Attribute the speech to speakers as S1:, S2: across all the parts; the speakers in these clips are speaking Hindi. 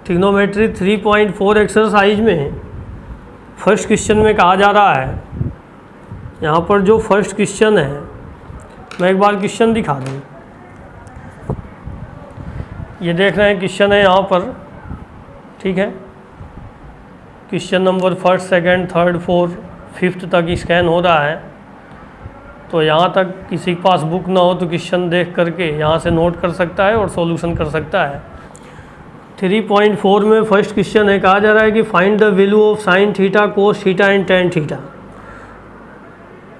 S1: ट्रिग्नोमेट्री 3.4 एक्सरसाइज में फर्स्ट क्वेश्चन में कहा जा रहा है, यहाँ पर जो फर्स्ट क्वेश्चन है मैं एक बार क्वेश्चन दिखा दूँ। ये देख रहे हैं क्वेश्चन है यहाँ पर, ठीक है। Question number first, second, third, fourth, fifth तक स्कैन हो रहा है। तो यहाँ तक किसी के पास बुक ना हो तो क्वेश्चन देख करके यहाँ से नोट कर सकता है और सॉल्यूशन कर सकता है। 3.4 में फर्स्ट क्वेश्चन है, कहा जा रहा है कि find the value of sine theta, cos theta and tan theta.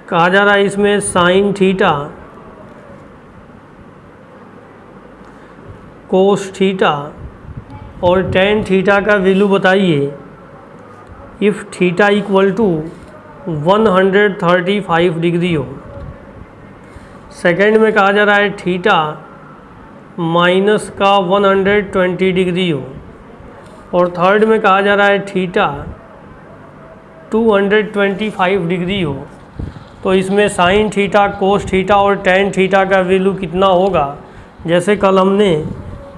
S1: कहा जा रहा है इसमें साइन थीटा, कोस थीटा और टेन थीटा का वैल्यू बताइए if theta equal to 135 degree हो। सेकेंड में कहा जा रहा है थीटा माइनस का 120 डिग्री हो। और थर्ड में कहा जा रहा है थीटा 225 डिग्री हो। तो इसमें साइन थीटा, कोस थीटा और टेन थीटा का वैल्यू कितना होगा, जैसे कल हमने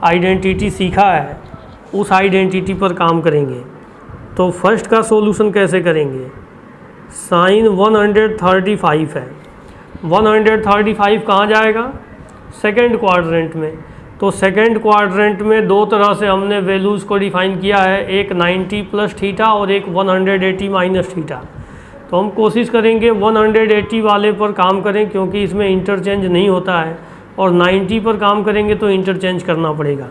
S1: आइडेंटिटी सीखा है उस आइडेंटिटी पर काम करेंगे। तो फर्स्ट का सॉल्यूशन कैसे करेंगे, साइन 135 है, 135 कहाँ जाएगा, सेकेंड क्वाड्रेंट में। तो सेकेंड क्वाड्रेंट में दो तरह से हमने वैल्यूज़ को डिफाइन किया है, एक 90 प्लस थीटा और एक 180 माइनस थीटा। तो हम कोशिश करेंगे 180 वाले पर काम करें क्योंकि इसमें इंटरचेंज नहीं होता है, और 90 पर काम करेंगे तो इंटरचेंज करना पड़ेगा।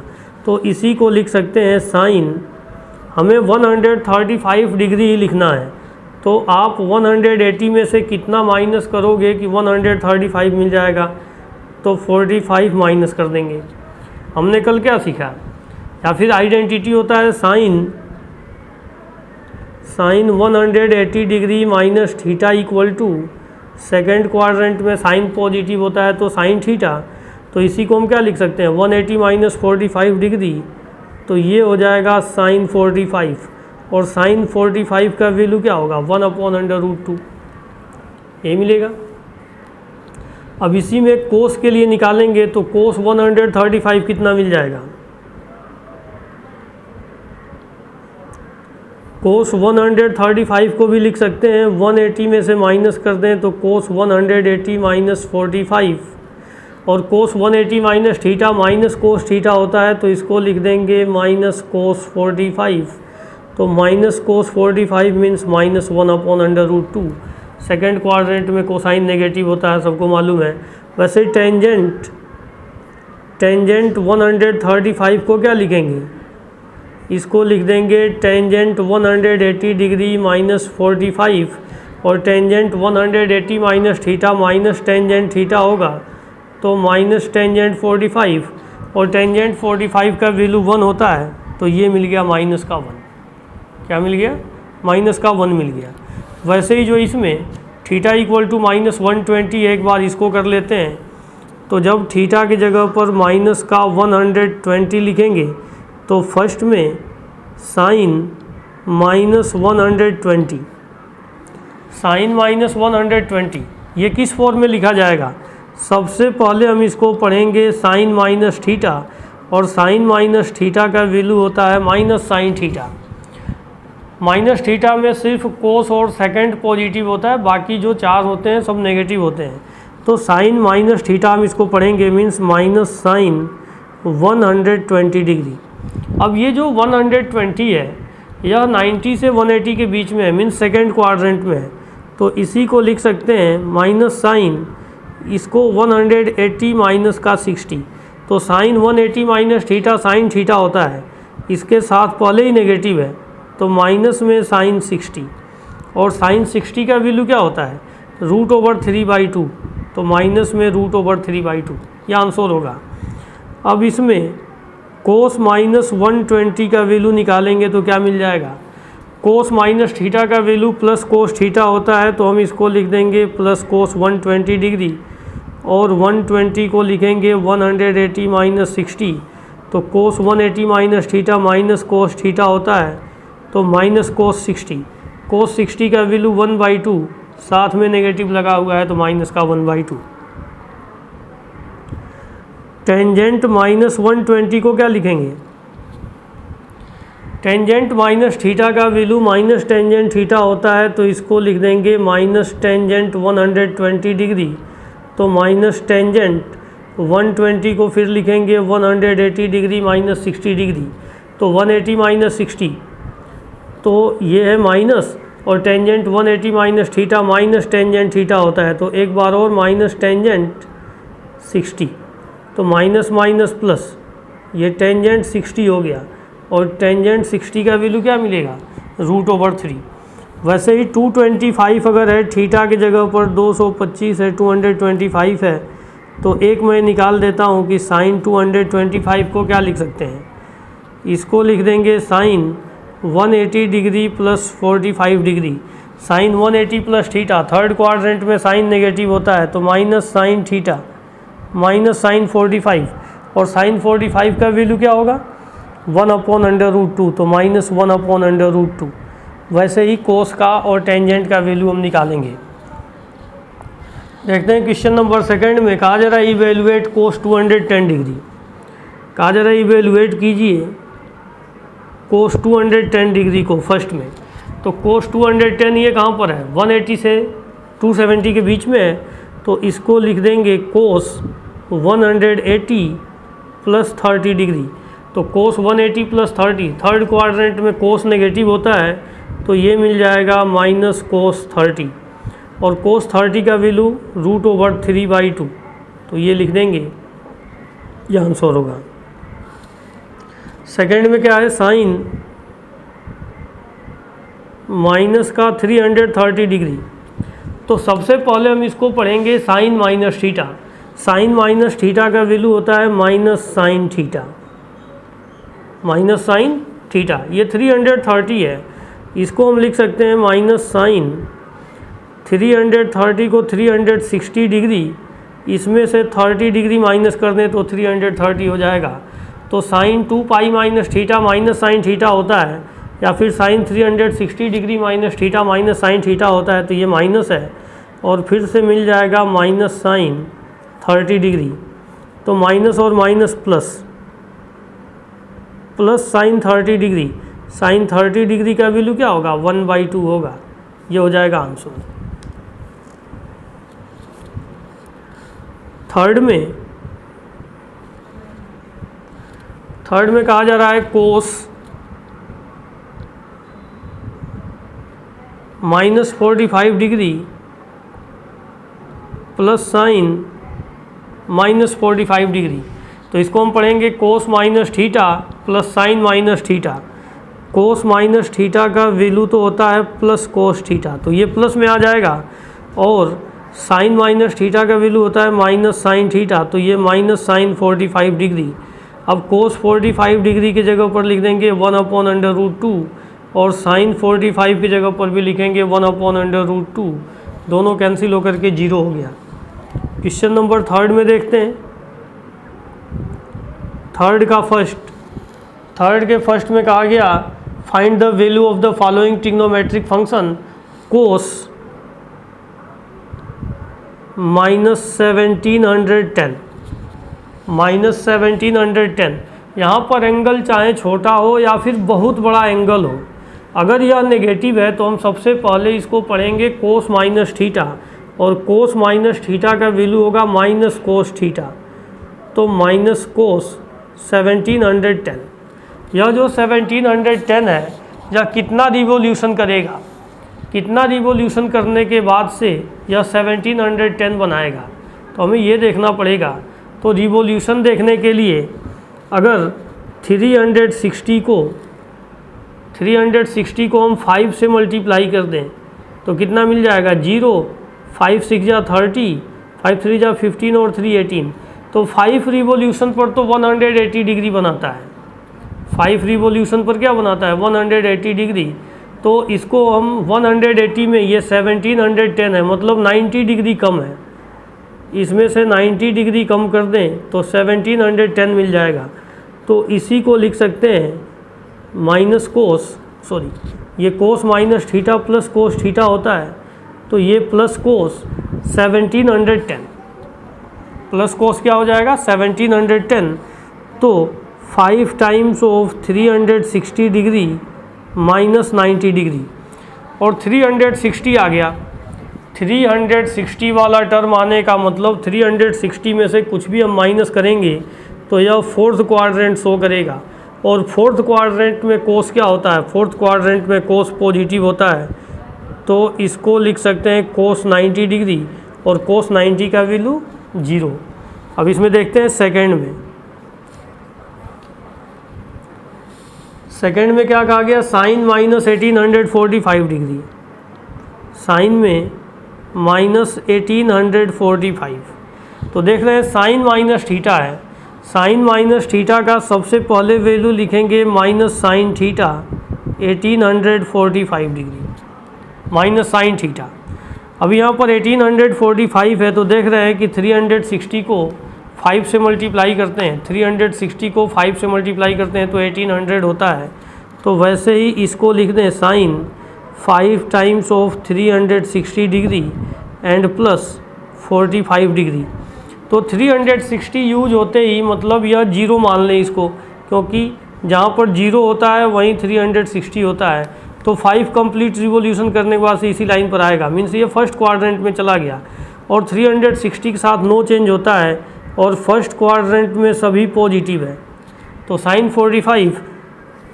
S1: तो इसी को लिख सकते हैं साइन, हमें 135 डिग्री ही लिखना है। तो आप 180 में से कितना माइनस करोगे कि 135 मिल जाएगा, तो 45 माइनस कर देंगे। हमने कल क्या सीखा, या फिर आइडेंटिटी होता है sine 180 degree minus theta equal to, second quadrant में साइन पॉजिटिव होता है तो साइन थीटा। तो इसी को हम क्या लिख सकते हैं, 180 माइनस 45 डिग्री, तो ये हो जाएगा साइन 45। और साइन 45 का वैल्यू क्या होगा, 1/√2, ये मिलेगा। अब इसी में कोस के लिए निकालेंगे तो कोस 135 कितना मिल जाएगा, कोस 135 को भी लिख सकते हैं, 180 में से माइनस कर दें तो कोस 180 माइनस 45, और कोस 180 minus theta minus cos theta होता है तो इसको लिख देंगे माइनस कोस 45। तो minus cos 45 means minus 1/√2। Second quadrant में कोसाइन नेगेटिव होता है, सबको मालूम है। वैसे टेंजेंट 135 को क्या लिखेंगे, इसको लिख देंगे टेंजेंट 180 डिग्री माइनस 45, और tangent 180 minus theta minus tangent theta होगा तो माइनस टेंजेंट 45, और टेंजेंट 45 का वैल्यू 1 होता है तो ये मिल गया माइनस का 1। क्या मिल गया, माइनस का 1 मिल गया। वैसे ही जो इसमें थीटा इक्वल टू माइनस 120, एक बार इसको कर लेते हैं। तो जब थीटा की जगह पर माइनस का 120 लिखेंगे तो फर्स्ट में साइन माइनस 120, साइन माइनस 120 ये किस फॉर्म में लिखा जाएगा, सबसे पहले हम इसको पढ़ेंगे साइन माइनस थीटा, और साइन माइनस थीटा का वैल्यू होता है minus sine theta. Minus theta में सिर्फ कोस और सेकंड पॉजिटिव होता है, बाकी जो चार होते हैं सब नेगेटिव होते हैं। तो साइन माइनस थीटा हम इसको पढ़ेंगे मीन्स माइनस साइन 120 डिग्री। अब ये जो 120 है यह 90 से 180 के बीच में है, मीन्स सेकेंड क्वाड्रेंट में है। तो इसी को लिख सकते हैं माइनस साइन, इसको 180 माइनस का 60। तो sine 180 minus theta sine theta होता है, इसके साथ पहले ही नेगेटिव है तो माइनस में साइन 60, और साइन 60 का वैल्यू क्या होता है, √3/2, तो माइनस में √3/2, यह आंसर होगा। अब इसमें कोस माइनस 120 का वैल्यू निकालेंगे तो क्या मिल जाएगा, कोस माइनस थीटा का वैल्यू प्लस कोस थीटा होता है तो हम इसको लिख देंगे प्लस कोस 120 डिग्री, और 120 को लिखेंगे 180 माइनस 60। तो कोस 180 minus theta minus cos theta होता है तो माइनस कोस 60, कोस 60 का वैल्यू 1/2, साथ में नेगेटिव लगा हुआ है तो माइनस का 1/2। टेंजेंट माइनस 120 को क्या लिखेंगे, टेंजेंट माइनस थीटा का वैल्यू माइनस टेंजेंट थीटा होता है, तो इसको लिख देंगे माइनस टेंजेंट 120 डिग्री। तो माइनस टेंजेंट 120 को फिर लिखेंगे 180 डिग्री माइनस 60 डिग्री, तो 180 माइनस 60, तो ये है माइनस, और tangent 180 minus theta minus tangent theta होता है, तो एक बार और माइनस टेंजेंट 60, तो माइनस माइनस प्लस, ये टेंजेंट 60 हो गया, और टेंजेंट 60 का वैल्यू क्या मिलेगा, √3। वैसे ही 225 अगर है, थीटा की जगह पर 225 है, 225 है, तो एक मैं निकाल देता हूँ कि साइन 225 को क्या लिख सकते हैं, इसको लिख देंगे sine 180 degree plus 45 degree. Sine 180 plus theta, third quadrant में साइन नेगेटिव होता है, तो minus sine theta minus sine 45, और साइन 45 का वैल्यू क्या होगा 1/√2, तो माइनस 1/√2। वैसे ही कोस का और टेंजेंट का वैल्यू हम निकालेंगे। देखते हैं क्वेश्चन नंबर 2 में कहा जा रहा है इवेलुएट कोस 210 डिग्री। कहा जा रहा है इवेलुएट कीजिए कोस 210 डिग्री को फर्स्ट में। तो कोस 210 ये कहाँ पर है, 180 से 270 के बीच में है, तो इसको लिख देंगे कोस 180 प्लस 30 डिग्री। तो कोस 180 प्लस 30, थर्ड क्वाड्रेंट में कोस नेगेटिव होता है, तो ये मिल जाएगा माइनस कोस 30, और कोस 30 का वैल्यू √3/2, तो ये लिख देंगे, ये आंसर होगा। सेकंड में क्या है, साइन माइनस का 330 डिग्री। तो सबसे पहले हम इसको पढ़ेंगे sine minus theta. Sine minus theta का वैल्यू होता है minus sine theta, minus sine theta, ये 330 है, इसको हम लिख सकते हैं माइनस साइन 330 को 360 डिग्री, इसमें से 30 डिग्री माइनस कर दें तो 330 हो जाएगा। तो sine 2π minus theta minus sine theta होता है, या फिर sine 360 degree minus theta minus sine theta होता है, तो ये माइनस है, और फिर से मिल जाएगा माइनस साइन 30 डिग्री। तो माइनस और minus plus, plus sine 30 degree, sine 30 degree का वैल्यू क्या होगा 1/2 होगा, ये हो जाएगा आंसर। थर्ड में कहा जा रहा है कोस -45 डिग्री प्लस साइन -45 डिग्री। तो इसको हम पढ़ेंगे कोस minus theta plus sign minus theta. कोस माइनस थीटा का वैल्यू तो होता है प्लस कोस थीटा, तो ये प्लस में आ जाएगा, और साइन माइनस थीटा का वैल्यू होता है माइनस साइन थीटा, तो ये माइनस साइन 45 डिग्री। अब कोस 45 डिग्री की जगह पर लिख देंगे 1/√2, और साइन 45 की जगह पर भी लिखेंगे 1/√2, दोनों कैंसिल होकर के 0 हो गया। क्वेश्चन नंबर 3 में देखते हैं, थर्ड के फर्स्ट में कहा गया find the value of the following trigonometric function cos -1710, -1710। यहाँ पर एंगल चाहे छोटा हो या फिर बहुत बड़ा एंगल हो, अगर यह नेगेटिव है तो हम सबसे पहले इसको पढ़ेंगे कोस माइनस थीटा, और कोस माइनस थीटा का वैल्यू होगा माइनस कोस थीटा, तो माइनस कोस 1710। यह जो 1710 है, यह कितना रिवोल्यूशन करेगा, कितना रिवोल्यूशन करने के बाद से यह 1710 बनाएगा, तो हमें ये देखना पड़ेगा। तो रिवोल्यूशन देखने के लिए अगर 360 को हम 5 से मल्टीप्लाई कर दें तो कितना मिल जाएगा 0, 5 6 जा 30, 5 3 जा 15 और 3 18। तो 5 रिवोल्यूशन पर तो 180 डिग्री बनाता है, 5 रिवोल्यूशन पर क्या बनाता है 180 डिग्री। तो इसको हम 180 में ये 1710 है, मतलब 90 डिग्री कम है, इसमें से 90 डिग्री कम कर दें तो 1710 मिल जाएगा। तो इसी को लिख सकते हैं माइनस कोस, ये कोस minus theta plus cos theta होता है, तो ये प्लस कोस 1710, प्लस कोस क्या हो जाएगा 1710। तो 5 times of 360 degree minus 90 degree, और 360 आ गया। 360 वाला टर्म आने का मतलब 360 में से कुछ भी हम माइनस करेंगे तो यह फोर्थ क्वाड्रेंट शो करेगा, और फोर्थ क्वाड्रेंट में कोस क्या होता है, फोर्थ क्वाड्रेंट में कोस पॉजिटिव होता है, तो इसको लिख सकते हैं कोस 90 डिग्री, और कोस 90 का वैल्यू 0। अब इसमें देखते हैं सेकंड में। सेकंड में क्या कहा गया, साइन माइनस 1845 डिग्री, साइन में माइनस 1845। तो देख रहे हैं साइन माइनस थीटा है, साइन माइनस थीटा का सबसे पहले वैल्यू लिखेंगे minus sine theta 1845 degree, minus sine theta. अब यहाँ पर 1845 है, तो देख रहे हैं कि 360 को 5 से मल्टीप्लाई करते हैं, 360 को 5 से मल्टीप्लाई करते हैं तो 1800 होता है। तो वैसे ही इसको लिख दें sine 5 times of 360 degree and plus 45 degree. तो 360 यूज होते ही मतलब यह 0 मान लें इसको, क्योंकि जहाँ पर 0 होता है वहीं 360 होता है। तो 5 कंप्लीट रिवोल्यूशन करने के बाद से इसी लाइन पर आएगा, मीन्स ये फर्स्ट क्वाड्रेंट में चला गया, और 360 के साथ नो चेंज होता है, और फर्स्ट क्वाड्रेंट में सभी पॉजिटिव है। तो साइन 45,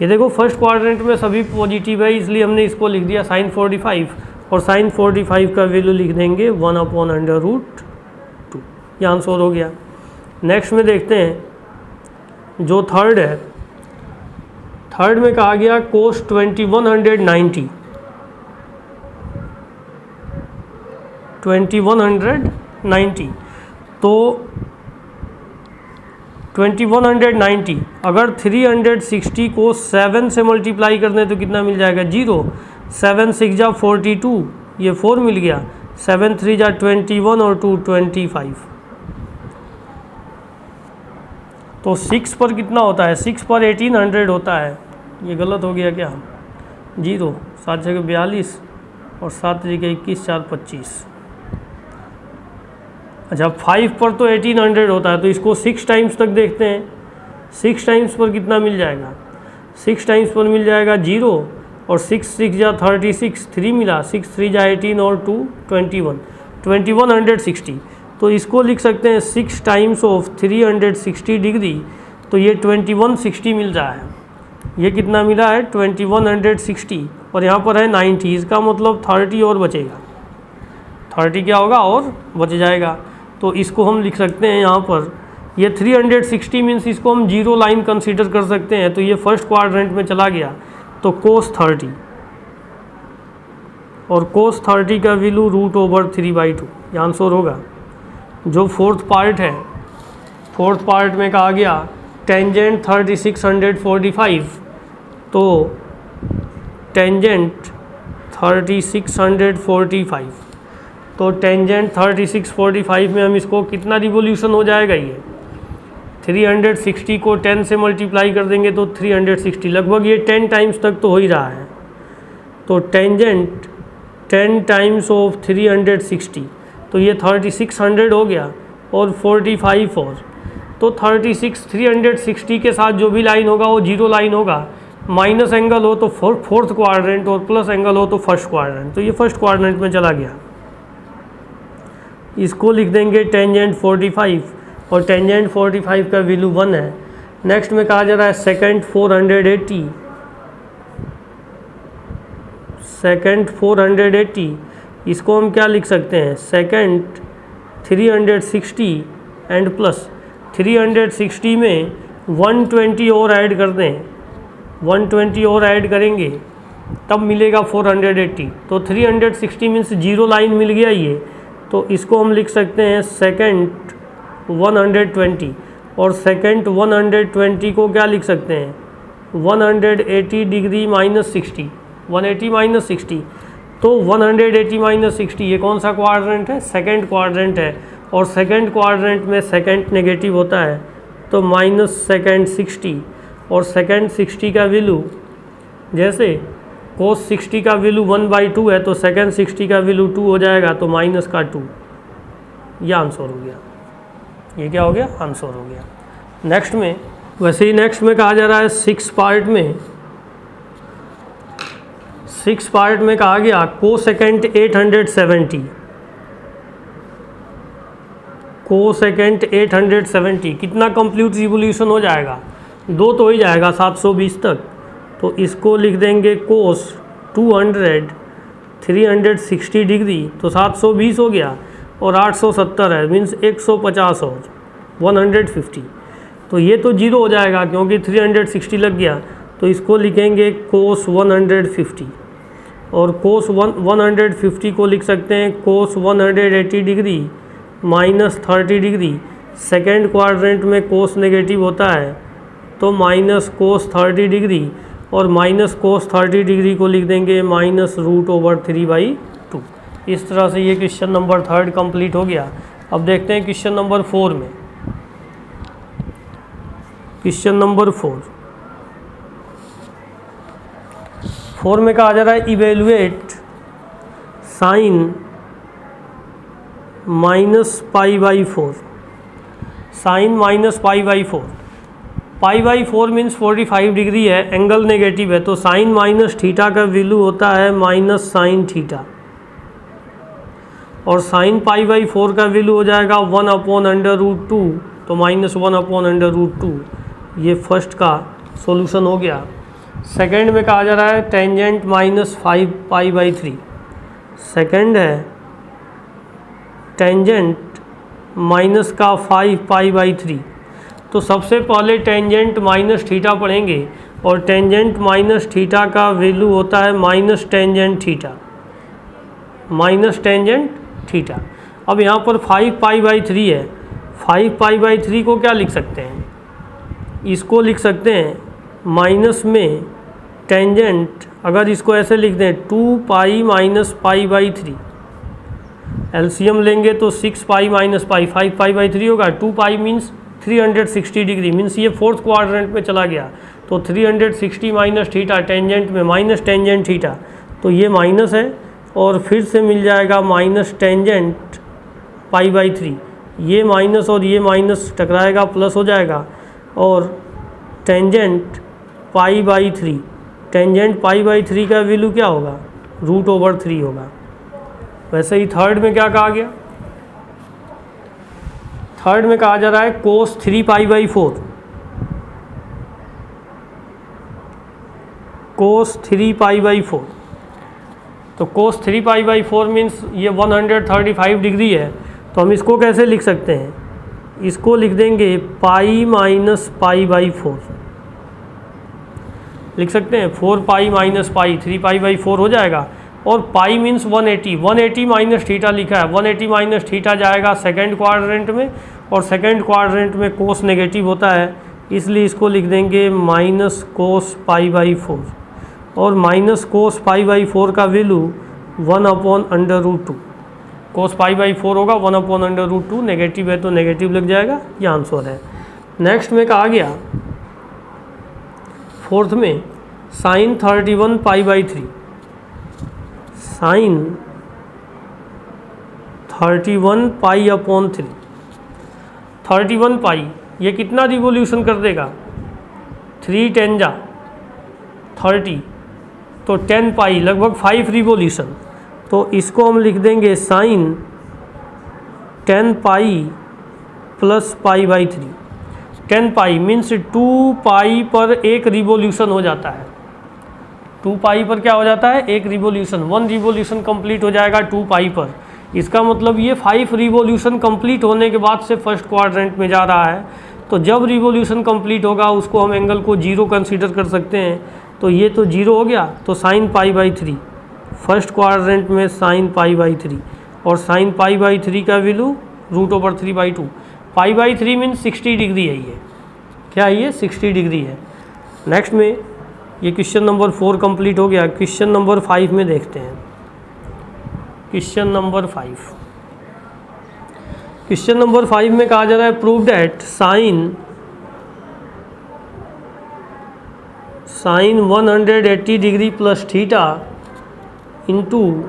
S1: ये देखो फर्स्ट क्वाड्रेंट में सभी पॉजिटिव है, इसलिए हमने इसको लिख दिया साइन 45, और साइन 45 का वैल्यू लिख देंगे 1/√2। ये आंसर हो गया। नेक्स्ट में देखते हैं जो थर्ड है। थर्ड में कहा गया कोस 2190, 2190। तो 2190 अगर 360 को 7 से मल्टीप्लाई कर दें तो कितना मिल जाएगा, 0। 7 6 जा 42, ये 4 मिल गया, 7 3 जा 21 और 2 25। तो 6 पर कितना होता है, 6 पर 1800 होता है। ये गलत हो गया क्या, 0, 7 जगह 42 और 7 जगह 21, 4 25। अच्छा 5 पर तो 1800 होता है, तो इसको 6 टाइम्स तक देखते हैं। 6 टाइम्स पर कितना मिल जाएगा, 6 टाइम्स पर मिल जाएगा 0, और 6 6 जा 36, 3 मिला, 6 3 जा 18 और 2 21, 2160। तो इसको लिख सकते हैं 6 टाइम्स ऑफ 360 डिग्री, तो ये 2160 मिल रहा है। ये कितना मिला है, 2160, और यहाँ पर है 90, इसका मतलब 30 और बचेगा, 30 क्या होगा और बच जाएगा। तो इसको हम लिख सकते हैं यहाँ पर, ये 360 मीन्स इसको हम 0 लाइन कंसीडर कर सकते हैं। तो ये फर्स्ट क्वाड्रेंट में चला गया, तो कोस 30, और कोस 30 का वैल्यू √3/2, ये आंसर होगा। जो फोर्थ पार्ट है, फोर्थ पार्ट में कहा गया टेंजेंट 3645, तो टेंजेंट 3645, तो टेंजेंट 3645 में हम इसको कितना रिवोल्यूशन हो जाएगा, ये 360 को 10 से मल्टीप्लाई कर देंगे तो 360, लगभग ये 10 टाइम्स तक तो हो ही रहा है। तो टेंजेंट 10 टाइम्स ऑफ 360, तो ये 3600 हो गया, और 45 और, तो 36 360 के साथ जो भी लाइन होगा वो 0 लाइन होगा। माइनस एंगल हो तो फोर्थ क्वाड्रेंट, और प्लस एंगल हो तो फर्स्ट क्वाड्रेंट, तो ये फर्स्ट क्वाड्रेंट में चला गया। इसको लिख देंगे टेंजेंट 45, और टेंजेंट 45 का वैल्यू 1 है। नेक्स्ट में कहा जा रहा है सेकंड 480, सेकंड 480, इसको हम क्या लिख सकते हैं, सेकंड 360 एंड प्लस 360 में 120 और ऐड कर दें, 120 और ऐड करेंगे तब मिलेगा 480। तो 360 मीन्स 0 लाइन मिल गया ये, तो इसको हम लिख सकते हैं सेकंड 120, और सेकंड 120 को क्या लिख सकते हैं, 180 डिग्री माइनस 60, 180 माइनस 60। तो 180 माइनस 60 ये कौन सा क्वाड्रेंट है, सेकंड क्वाड्रेंट है, और सेकंड क्वाड्रेंट में सेकंड नेगेटिव होता है, तो माइनस सेकंड 60, और सेकंड 60 का वैल्यू, जैसे कोस 60 का वैल्यू 1/2 है, तो सेकंड 60 का वैल्यू 2 हो जाएगा, तो माइनस का 2। ये आंसर हो गया, ये क्या हो गया, आंसर हो गया। नेक्स्ट में वैसे ही नेक्स्ट में कहा जा रहा है 6 पार्ट में कहा गया कोसेकेंट 870 कितना कंप्लीट रिवोल्यूशन हो जाएगा, 2 तो ही जाएगा 720 तक। तो इसको लिख देंगे कोस 200 360 डिग्री, तो 720 हो गया और 870 है, मीन्स 150 और 150। तो ये तो जीरो हो जाएगा क्योंकि 360 लग गया, तो इसको लिखेंगे कोस 150 और कोस 150 को लिख सकते हैं कोस 180 degree minus 30 degree. Second quadrant में कोस नेगेटिव होता है तो माइनस कोस 30 डिग्री, और माइनस कोस 30 डिग्री को लिख देंगे -√3/2। इस तरह से ये क्वेश्चन नंबर 3 कंप्लीट हो गया। अब देखते हैं क्वेश्चन नंबर 4 में। क्वेश्चन नंबर 4 में कहा जा रहा है evaluate sine -π/4, sine -π/4। π/4 means 45 degree है, एंगल नेगेटिव है, तो साइन माइनस थीटा का वैल्यू होता है माइनस साइन थीटा, और साइन π/4 का वैल्यू हो जाएगा 1/√2, तो -1/√2। ये फर्स्ट का सॉल्यूशन हो गया। सेकंड में कहा जा रहा है टेंजेंट -5π/3, सेकंड है टेंजेंट माइनस का 5π/3। तो सबसे पहले टेंजेंट माइनस थीटा पढ़ेंगे, और टेंजेंट माइनस थीटा का वैल्यू होता है माइनस टेंजेंट थीटा। अब यहाँ पर 5π/3 है, 5π/3 को क्या लिख सकते हैं, इसको लिख सकते हैं माइनस में टेंजेंट, अगर इसको ऐसे लिख दें 2π - π/3, एलसीएम लेंगे तो 6π - π, 5π/3 होगा। 2π मीन्स 360 डिग्री, मीन्स ये फोर्थ क्वाड्रेंट में चला गया, तो 360 माइनस थीटा, टेंजेंट में माइनस टेंजेंट थीटा, तो ये माइनस है, और फिर से मिल जाएगा माइनस टेंजेंट π/3। ये माइनस और ये माइनस टकराएगा, प्लस हो जाएगा, और टेंजेंट π/3, टेंजेंट π/3 का वैल्यू क्या होगा, √3 होगा। वैसे ही थर्ड में क्या कहा गया, थर्ड में कहा जा रहा है कोस 3π/4, कोस 3π/4। तो कोस 3π/4 मीन्स ये 135 डिग्री है, तो हम इसको कैसे लिख सकते हैं, इसको लिख देंगे π - π/4, लिख सकते हैं 4π - π, 3π/4 हो जाएगा, और पाई मीन्स 180 माइनस थीटा लिखा है, 180 माइनस थीटा जाएगा सेकंड क्वाड्रेंट में, और सेकंड क्वाड्रेंट में कोस नेगेटिव होता है, इसलिए इसको लिख देंगे माइनस कोस π/4, और माइनस कोस π/4 का वैल्यू 1/√2, कोस π/4 होगा 1/√2, नेगेटिव है तो नेगेटिव लग जाएगा, ये आंसर है। नेक्स्ट में कहा गया फोर्थ में साइन 31π/3, साइन 31π/3, 31π ये कितना रिवोल्यूशन कर देगा, 3 10 जा 30, तो 10π लगभग 5 रिवोल्यूशन, तो इसको हम लिख देंगे साइन 10π + π/3। 10π मीन्स 2π पर एक रिवोल्यूशन हो जाता है, 2π पर क्या हो जाता है, एक रिवोल्यूशन, 1 रिवोल्यूशन कंप्लीट हो जाएगा 2π पर। इसका मतलब ये 5 रिवोल्यूशन कंप्लीट होने के बाद से फर्स्ट क्वाड्रेंट में जा रहा है, तो जब रिवोल्यूशन कंप्लीट होगा उसको हम एंगल को 0 कंसीडर कर सकते हैं, तो ये तो 0 हो गया, तो साइन π/3 फर्स्ट क्वाड्रेंट में साइन π/3, और साइन π/3 का वैल्यू √3/2। π/3 मीन्स 60 डिग्री है, ये क्या है, ये 60 डिग्री है। नेक्स्ट में ये क्वेश्चन नंबर 4 कंप्लीट हो गया। क्वेश्चन नंबर 5 में देखते हैं। क्वेश्चन नंबर 5, क्वेश्चन नंबर 5 में कहा जा रहा है prove that sine 180 degree plus theta into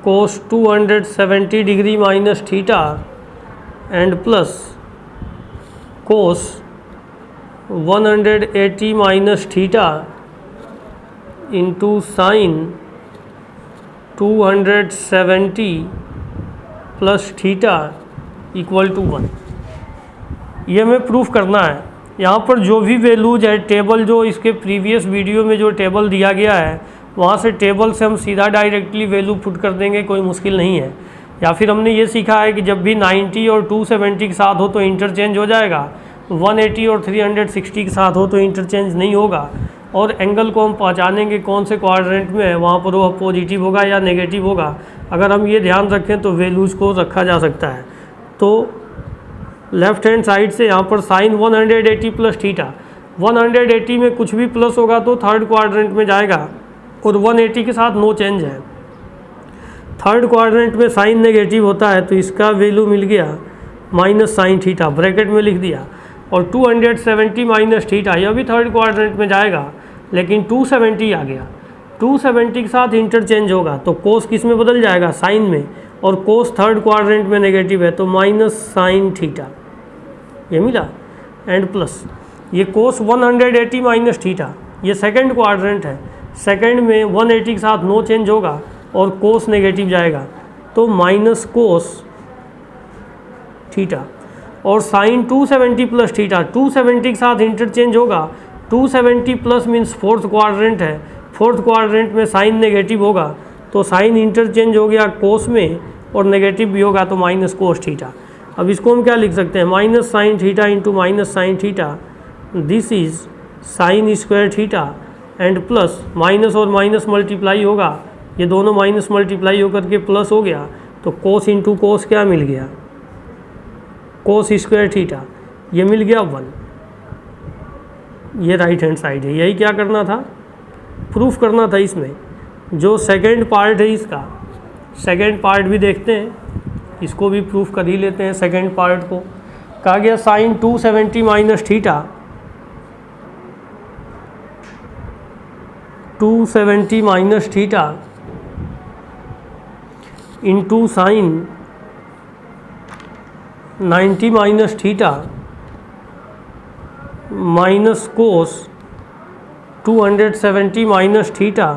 S1: cos 270 degree minus theta and plus cos 180 minus theta into sine 270 plus theta equal to 1। ये हमें प्रूफ करना है। यहाँ पर जो भी वैल्यूज है, टेबल जो इसके प्रीवियस वीडियो में जो टेबल दिया गया है वहाँ से टेबल से हम सीधा डायरेक्टली वैल्यू पुट कर देंगे, कोई मुश्किल नहीं है। या फिर हमने ये सीखा है कि जब भी 90 और 270 के साथ हो तो इंटरचेंज हो जाएगा, 180 और 360 के साथ हो तो इंटरचेंज नहीं होगा। और एंगल को हम पहचानेंगे कौन से क्वाड्रेंट में है, वहाँ पर वो पॉजिटिव होगा या नेगेटिव होगा। अगर हम ये ध्यान रखें तो वैल्यूज़ को रखा जा सकता है। तो लेफ्ट हैंड साइड से यहाँ पर साइन 180 प्लस थीटा, 180 में कुछ भी प्लस होगा तो थर्ड क्वाड्रेंट में जाएगा और 180 के साथ नो चेंज है। थर्ड क्वाड्रेंट में साइन नेगेटिव होता है तो इसका वैल्यू मिल गया माइनस साइन थीटा, ब्रैकेट में लिख दिया। और 270 माइनस थीटा यह भी थर्ड क्वाड्रेंट में जाएगा, लेकिन 270 आ गया, 270 के साथ इंटरचेंज होगा तो कोस किस में बदल जाएगा, साइन में। और कोस थर्ड क्वाड्रेंट में नेगेटिव है तो माइनस साइन थीटा ये मिला। एंड प्लस ये कोस 180 माइनस थीटा, ये सेकंड क्वाड्रेंट है, सेकंड में 180 के साथ नो चेंज होगा और कोस नेगेटिव जाएगा तो माइनस कोस थीटा। और साइन 270 प्लस थीटा, 270 के साथ इंटरचेंज होगा, 270 प्लस मीन्स फोर्थ क्वाड्रेंट है, फोर्थ क्वाड्रेंट में साइन नेगेटिव होगा तो साइन इंटरचेंज हो गया कोस में और नेगेटिव भी होगा तो माइनस कोस थीटा। अब इसको हम क्या लिख सकते हैं, minus sine theta into minus sine theta, this is sine square theta and plus minus और माइनस मल्टीप्लाई होगा, ये दोनों माइनस मल्टीप्लाई होकर के प्लस हो गया तो कोस इंटू कोस क्या मिल गया, कोस स्क्वायर थीटा, ये मिल गया 1। ये राइट हैंड साइड है। यही क्या करना था, प्रूफ करना था। इसमें जो सेकंड पार्ट है इसका, सेकंड पार्ट भी देखते हैं, इसको भी प्रूफ कर ही लेते हैं। सेकंड पार्ट को कहा गया sine 270 minus theta, 270 minus theta into sine 90 minus theta minus cos 270 minus theta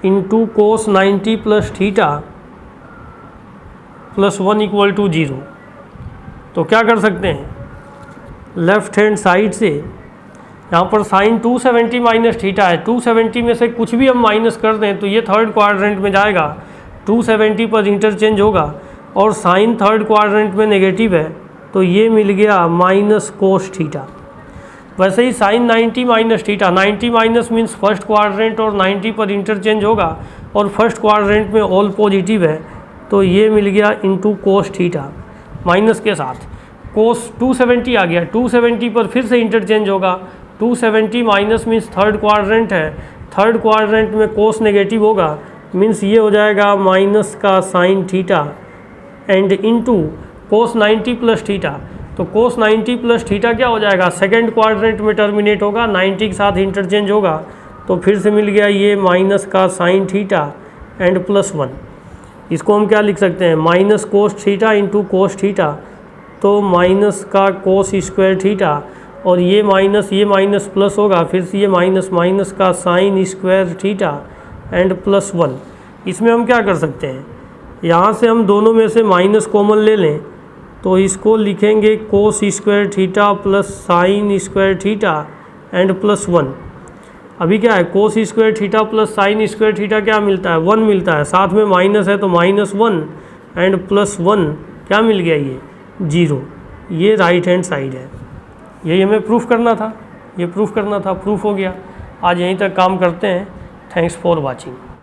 S1: into cos 90 plus theta plus 1 equal to 0। तो क्या कर सकते हैं, लेफ्ट हैंड साइड से यहाँ पर साइन 270 माइनस थीटा है, 270 में से कुछ भी हम माइनस कर दें तो ये थर्ड क्वाड्रेंट में जाएगा, 270 पर इंटरचेंज होगा और साइन थर्ड क्वाड्रेंट में नेगेटिव है तो ये मिल गया माइनस कोस थीटा। वैसे ही साइन 90 माइनस थीटा, 90 माइनस मीन्स फर्स्ट क्वाड्रेंट और 90 पर इंटरचेंज होगा और फर्स्ट क्वाड्रेंट में ऑल पॉजिटिव है तो ये मिल गया इंटू कोस थीटा माइनस के साथ। कोस 270 आ गया, 270 पर फिर से इंटरचेंज होगा, 270 माइनस मीन्स थर्ड क्वाड्रेंट है, थर्ड क्वाड्रेंट में कोस नेगेटिव होगा मीन्स ये हो जाएगा माइनस का sine theta and into cos 90 plus theta. तो कोस 90 प्लस थीटा क्या हो जाएगा, सेकंड क्वाड्रेंट में टर्मिनेट होगा, 90 के साथ इंटरचेंज होगा तो फिर से मिल गया ये माइनस का साइन थीटा एंड प्लस 1। इसको हम क्या लिख सकते हैं, minus cos theta into cos theta, तो माइनस का कोस स्क्वायर थीटा और ये माइनस प्लस होगा, फिर से ये माइनस माइनस का sine square theta and plus 1। इसमें हम क्या कर सकते हैं, यहाँ से हम दोनों में से माइनस कॉमन ले लें तो इसको लिखेंगे cos square theta plus sine square theta and plus 1। अभी क्या है, cos square theta plus sine square theta क्या मिलता है, 1 मिलता है, साथ में माइनस है तो माइनस 1 एंड प्लस 1 क्या मिल गया, ये 0। ये राइट हैंड साइड है। यही हमें प्रूफ करना था, ये प्रूफ करना था, प्रूफ हो गया। आज यहीं तक काम करते हैं। Thanks for watching.